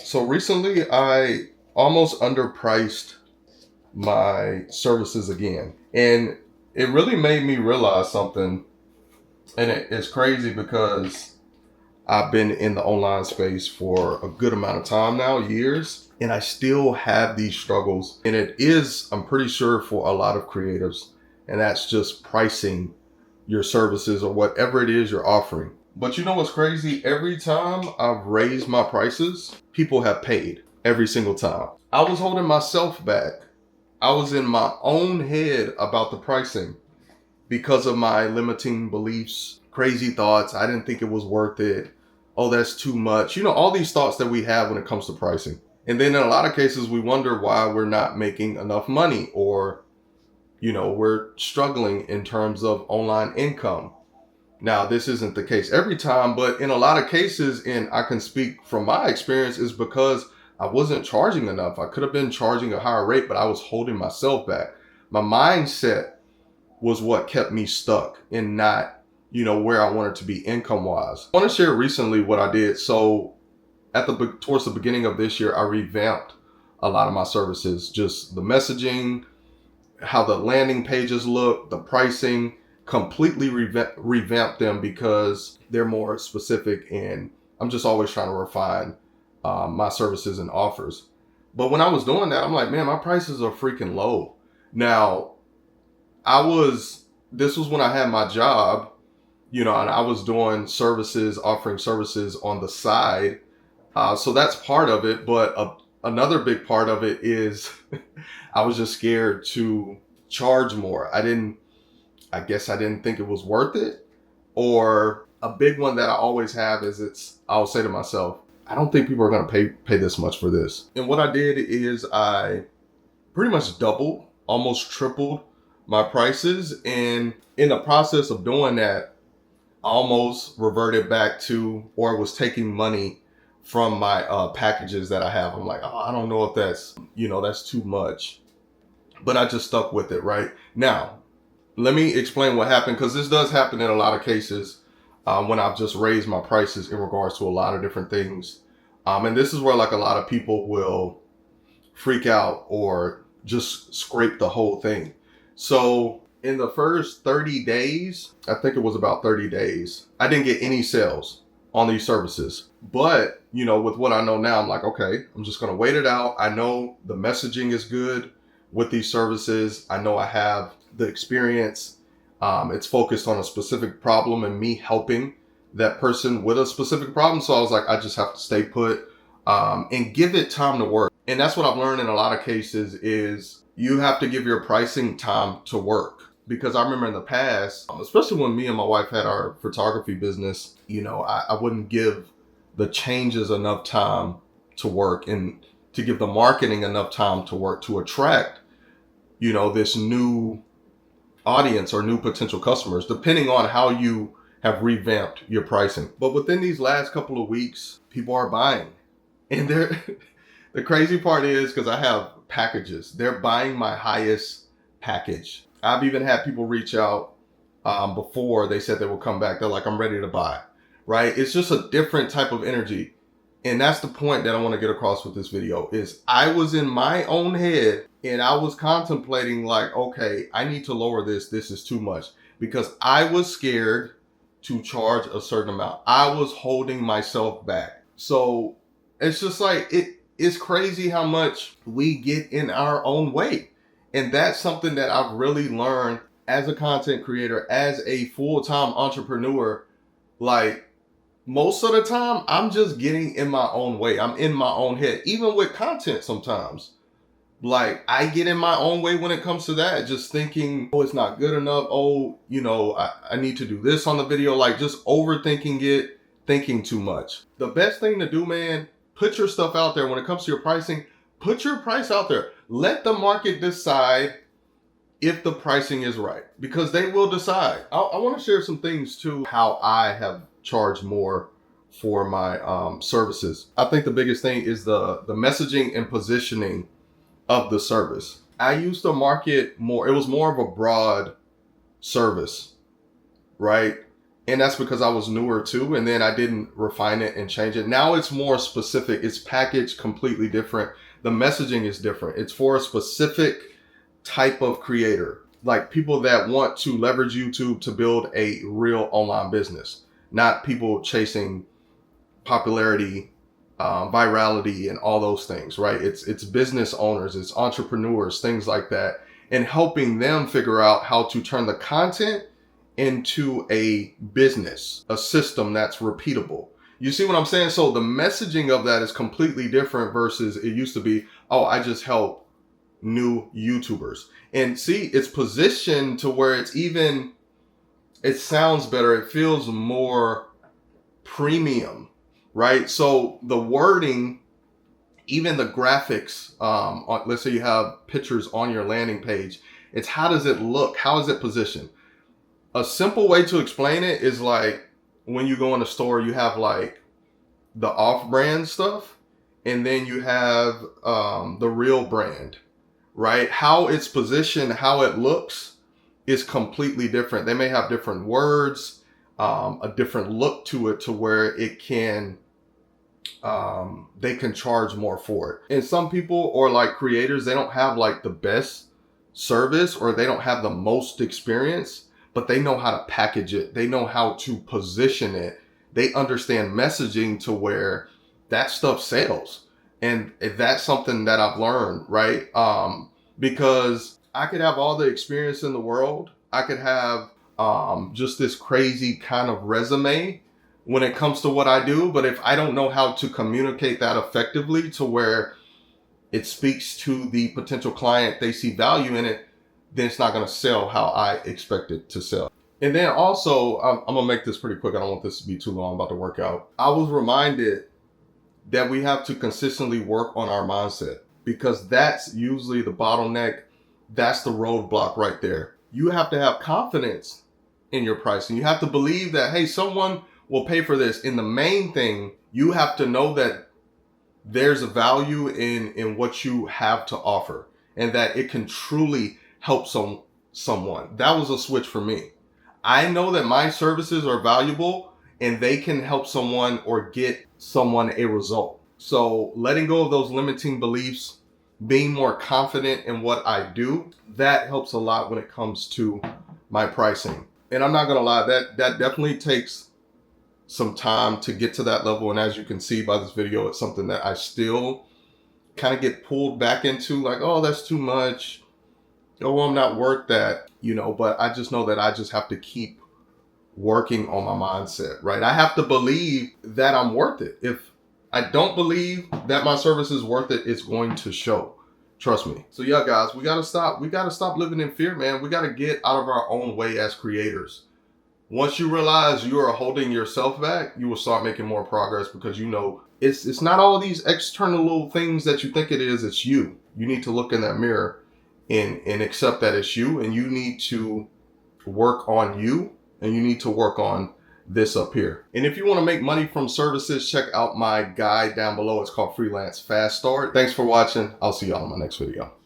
So recently I almost underpriced my services again. And it really made me realize something. And it's crazy because I've been in the online space for a good amount of time now, years, and I still have these struggles. And it is, I'm pretty sure, for a lot of creatives, and that's just pricing your services or whatever it is you're offering. But you know what's crazy? Every time I've raised my prices, people have paid every single time. I was holding myself back. I was in my own head about the pricing because of my limiting beliefs, crazy thoughts. I didn't think it was worth it. Oh, that's too much. You know, all these thoughts that we have when it comes to pricing. And then in a lot of cases, we wonder why we're not making enough money, or, we're struggling in terms of online income. Now, this isn't the case every time, but in a lot of cases, and I can speak from my experience, is because I wasn't charging enough. I could have been charging a higher rate, but I was holding myself back. My mindset was what kept me stuck and not, where I wanted to be income wise. I want to share recently what I did. So towards the beginning of this year, I revamped a lot of my services, just the messaging, how the landing pages look, the pricing, completely revamped them because they're more specific, and I'm just always trying to refine my services and offers. But when I was doing that, I'm like, man, my prices are freaking low. Now, this was when I had my job, and I was doing services, offering services on the side. So that's part of it. But another big part of it is I was just scared to charge more. I guess I didn't think it was worth it. Or a big one that I always have is I'll say to myself, I don't think people are going to pay this much for this. And what I did is I pretty much doubled, almost tripled my prices. And in the process of doing that, I almost reverted back to, or was taking money from my packages that I have. I'm like, oh, I don't know if that's too much. But I just stuck with it, right? Now, let me explain what happened, because this does happen in a lot of cases when I've just raised my prices in regards to a lot of different things. And this is where like a lot of people will freak out or just scrape the whole thing. So in the first 30 days, I think it was about 30 days, I didn't get any sales on these services. But, with what I know now, I'm like, okay, I'm just going to wait it out. I know the messaging is good with these services. I know I have the experience. It's focused on a specific problem and me helping that person with a specific problem. So I was like, I just have to stay put and give it time to work. And that's what I've learned in a lot of cases is you have to give your pricing time to work. Because I remember in the past, especially when me and my wife had our photography business, I wouldn't give the changes enough time to work and to give the marketing enough time to work to attract, this new audience or new potential customers, depending on how you have revamped your pricing. But within these last couple of weeks, people are buying. And the crazy part is, because I have packages, they're buying my highest package. I've even had people reach out before they said they will come back. They're like, I'm ready to buy, right? It's just a different type of energy. And that's the point that I want to get across with this video is I was in my own head and I was contemplating like, okay, I need to lower this. This is too much, because I was scared to charge a certain amount. I was holding myself back. So it's just like, it's crazy how much we get in our own way. And that's something that I've really learned as a content creator, as a full-time entrepreneur. Like, most of the time, I'm just getting in my own way. I'm in my own head, even with content sometimes. Like, I get in my own way when it comes to that, just thinking, oh, it's not good enough. Oh, I need to do this on the video. Like, just overthinking it, thinking too much. The best thing to do, man, put your stuff out there. When it comes to your pricing, put your price out there. Let the market decide if the pricing is right, because they will decide. I want to share some things too, how I have charged more for my services. I think the biggest thing is the messaging and positioning of the service. I used to market more. It was more of a broad service, right? And that's because I was newer too, and then I didn't refine it and change it. Now it's more specific. It's packaged completely different. The messaging is different. It's for a specific type of creator, like people that want to leverage YouTube to build a real online business, not people chasing popularity, virality, and all those things, right? It's business owners, it's entrepreneurs, things like that, and helping them figure out how to turn the content into a business, a system that's repeatable. You see what I'm saying? So the messaging of that is completely different versus it used to be, oh, I just help new YouTubers. And see, it's positioned to where it sounds better. It feels more premium, right? So the wording, even the graphics, let's say you have pictures on your landing page, it's how does it look? How is it positioned? A simple way to explain it is like when you go in a store, you have like the off-brand stuff, and then you have the real brand, right? How it's positioned, how it looks is completely different. They may have different words, a different look to it to where it can, they can charge more for it. And some people, or like creators, they don't have like the best service or they don't have the most experience, but they know how to package it. They know how to position it. They understand messaging to where that stuff sells. And that's something that I've learned, right? Because I could have all the experience in the world. I could have just this crazy kind of resume when it comes to what I do. But if I don't know how to communicate that effectively to where it speaks to the potential client, they see value in it, then it's not going to sell how I expect it to sell. And then also, I'm going to make this pretty quick. I don't want this to be too long. I'm about to work out. I was reminded that we have to consistently work on our mindset, because that's usually the bottleneck. That's the roadblock right there. You have to have confidence in your pricing. You have to believe that, hey, someone will pay for this. And the main thing, you have to know that there's a value in what you have to offer and that it can truly help someone. That was a switch for me. I know that my services are valuable and they can help someone or get someone a result. So letting go of those limiting beliefs, being more confident in what I do, that helps a lot when it comes to my pricing. And I'm not going to lie, that definitely takes some time to get to that level. And as you can see by this video, it's something that I still kind of get pulled back into, like, oh, that's too much. Oh, I'm not worth that, but I just know that I just have to keep working on my mindset, right? I have to believe that I'm worth it. If I don't believe that my service is worth it, it's going to show. Trust me. So yeah, guys, we got to stop living in fear, man. We got to get out of our own way as creators. Once you realize you are holding yourself back, you will start making more progress, because it's not all these external little things that you think it is. It's you. You need to look in that mirror and accept that it's you, and you need to work on you, and you need to work on this up here. And if you want to make money from services, check out my guide down below. It's called Freelance Fast Start. Thanks for watching. I'll see y'all in my next video.